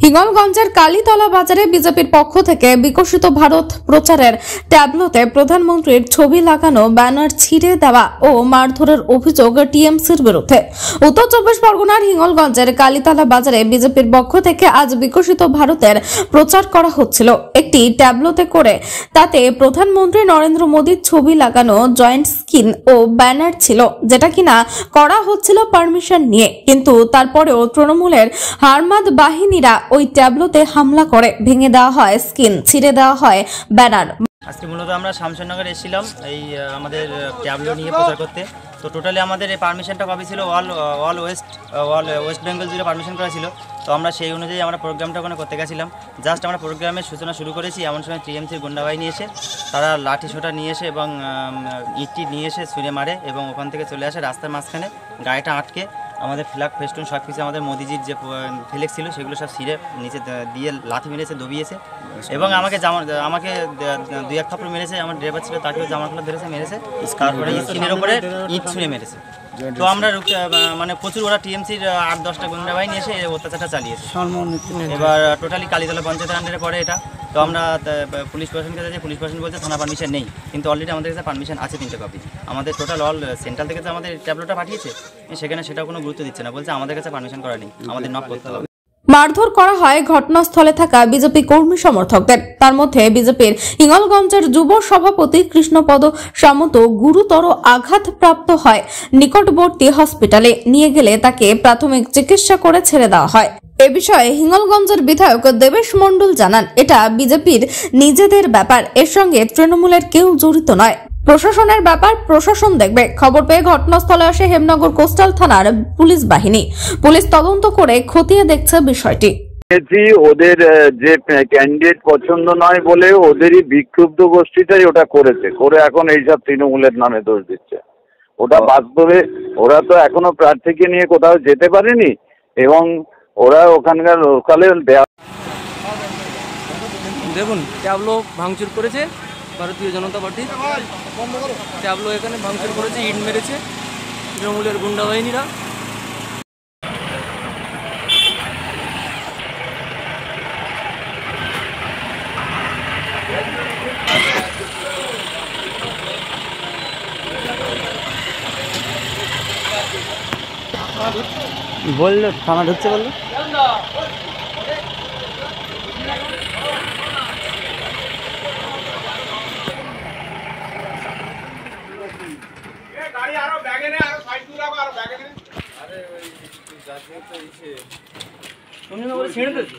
হিঙ্গলগঞ্জের কালীতলা বাজারে বিজেপির পক্ষ থেকে বিকশিত ভারত প্রচারের ট্যাবলোতে প্রধানমন্ত্রীর ছবি লাগানো ব্যানার ছিঁড়ে দেওয়া ও মারধরের অভিযোগ টিএমসির বিরুদ্ধে। উত্তর চব্বিশ পরগনার হিঙ্গলগঞ্জের কালীতলা বাজারে বিজেপির পক্ষ থেকে আজ বিকশিত ভারতের প্রচার করা হচ্ছিল। একটি ট্যাবলোতে করে তাতে প্রধানমন্ত্রী নরেন্দ্র মোদীর ছবি লাগানো জয়েন্ট স্ক্রিন ও ব্যানার ছিল, যেটা কিনা করা হচ্ছিল পারমিশন নিয়ে। কিন্তু তারপরেও তৃণমূলের হারমাদ বাহিনীরা ওই ট্যাবলোতে হামলা করে ভেঙে দেওয়া হয় স্ক্রিন, ছিঁড়ে দেওয়া হয় ব্যানার। আজকে মূলত আমরা শামশেরনগর এসেছিলাম এই আমাদের ট্যাবলো নিয়ে প্রচার করতে। তো টোটালি আমাদের এই পারমিশনটা কপি ছিল অল ওয়েস্ট বেঙ্গল জুড়ে পারমিশন করা ছিল। তো আমরা সেই অনুযায়ী আমরা প্রোগ্রামটা ওখানে করতে গেছিলাম। জাস্ট আমরা প্রোগ্রামের সূচনা শুরু করেছি, এমন সময় টিএমসির গুন্ডাবাহিনী এসে তারা লাঠি সোটা নিয়ে এসে এবং ইটটি নিয়ে এসে ছুঁড়ে মারে এবং ওখান থেকে চলে আসে রাস্তার মাঝখানে গাড়িটা আটকে আমাদের ফ্ল্যাগ ফেস্টুন সব কিছু আমাদের মোদিজির যে ফ্লেক্স ছিল সেগুলো সব ছিঁড়ে নিচে দিয়ে লাথি মেরেছে, দবিয়েছে এবং আমাকে দুই এক থাপড় মেরেছে। আমার ড্রাইভার ছিল তাকেও জামা খোলা ধরেছে, মেরেছে, তারপরে স্ক্রিনের উপরে ইট ছুঁড়ে মেরেছে। তো আমরা মানে প্রচুর ওরা টিএমসির 8-10টা গুন্ডা বাহিনী এসে অত্যাচারটা চালিয়েছে। এবার টোটালি কালীতলা পঞ্চায়েতের আন্ডারে পড়ে এটা। তো আমরা পুলিশ প্রশাসনকে যাচ্ছি, পুলিশ প্রশাসন বলছে থানা পারমিশন নেই, কিন্তু অলরেডি আমাদের কাছে পারমিশন আছে 3টে কপি। আমাদের টোটাল অল সেন্ট্রাল থেকে তো আমাদের ট্যাবলোটা পাঠিয়েছে, সেখানে সেটা কোনো গুরুত্ব দিচ্ছে না, বলছে আমাদের কাছে পারমিশন করা নেই, আমাদের নক করতে হবে। মারধর করা হয় ঘটনাস্থলে থাকা বিজেপি কর্মী সমর্থকদের। তার মধ্যে বিজেপির হিঙ্গলগঞ্জের যুব সভাপতি কৃষ্ণপদ সামন্ত গুরুতর আঘাতপ্রাপ্ত হয়। নিকটবর্তী হসপিটালে নিয়ে গেলে তাকে প্রাথমিক চিকিৎসা করে ছেড়ে দেওয়া হয়। এ বিষয়ে হিঙ্গলগঞ্জের বিধায়ক দেবেশ মণ্ডল জানান, এটা বিজেপির নিজেদের ব্যাপার, এর সঙ্গে তৃণমূলের কেউ জড়িত নয়। প্রশাসনের ব্যাপার প্রশাসন দেখবে। খবর পেয়ে ঘটনাস্থলে আসে হেমনগর কোস্টাল থানার পুলিশ বাহিনী। পুলিশ তদন্ত করে খতিয়ে দেখছে বিষয়টি। ওদের যে ক্যান্ডিডেট পছন্দ নয় বলে ওদেরই বিক্ষুব্ধ গোষ্ঠীটাই ওটা করেছে, করে এখন এইসব তৃণমূলের নামে দোষ দিচ্ছে। ওটা বাস্তবে ওরা তো এখনো প্রার্থীকে নিয়ে কোথাও যেতে পারেনি এবং ওরা ওখানকার লোকালে দেখুন ট্যাবলো ভাঙচুর করেছে ভারতীয় জনতা পার্টি, ট্যাবলো এখানে ভাঙচুর করেছে, ইট মেরেছে তৃণমূলের গুন্ডা বাহিনীরা। বললো থানা ঢুকছে, বললো ছেড়ে দিয়েছে।